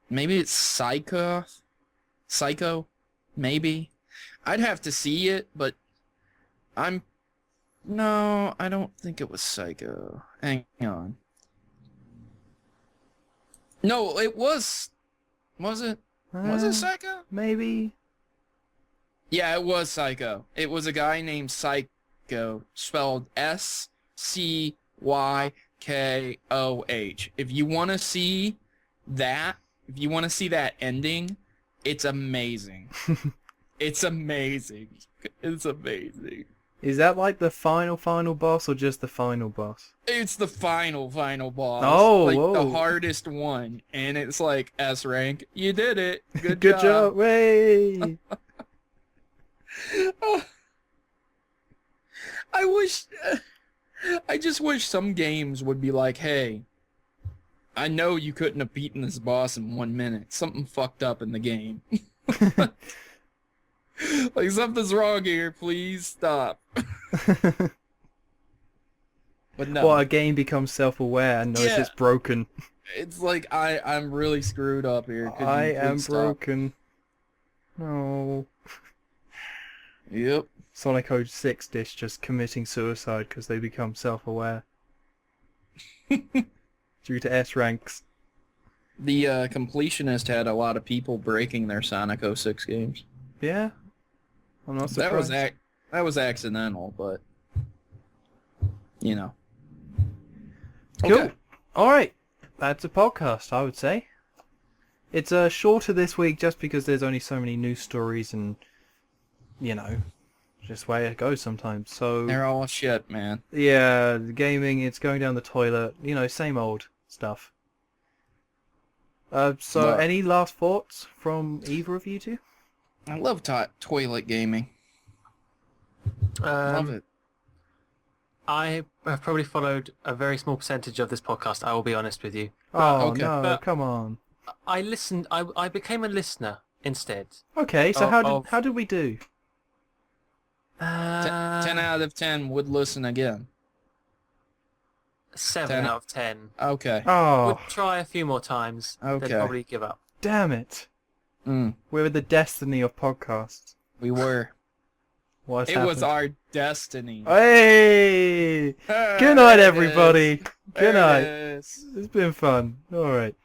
maybe it's Psycho, maybe. I'd have to see it, but no, I don't think it was Psycho. Hang on. No, it was it? Was it Psycho? Maybe. Yeah, it was Psycho. It was a guy named Psycho, spelled Psychoh. If you want to see that, ending, it's amazing. It's amazing. It's amazing. Is that like the final boss or just the final boss? It's the final boss. Oh, like whoa. the hardest one, and it's like S rank. You did it. Good Good job. Way. I just wish some games would be like, hey, I know you couldn't have beaten this boss in 1 minute. Something fucked up in the game. Like, something's wrong here. Please stop. But no. Well, a game becomes self-aware and knows it's broken. It's like, I'm really screwed up here. Could you I please am stop? broken. No. Yep. Sonic 06 dish just committing suicide because they become self-aware. Due to S ranks. The completionist had a lot of people breaking their Sonic 06 games. Yeah. I'm not surprised. That was accidental, but you know. Cool. Okay. Alright. That's a podcast, I would say. It's shorter this week just because there's only so many news stories and, you know, just way it goes sometimes. So They're all shit, man. yeah, the gaming, it's going down the toilet. You know, same old stuff. So any last thoughts from either of you two? I love toilet gaming. Love it. I have probably followed a very small percentage of this podcast, I will be honest with you. Oh, okay. no, But- come on. I listened, I became a listener instead. Okay, so Of- how did we do? 10 out of 10 would listen again. 7 10. out of 10. Okay. Oh, Would try a few more times, Okay. then probably give up. damn it. Mm, We're the destiny of podcasts. we were. What's It was our destiny. Hey! Hey, Good night, there it everybody. is. Good There night. it is. It's been fun. Alright.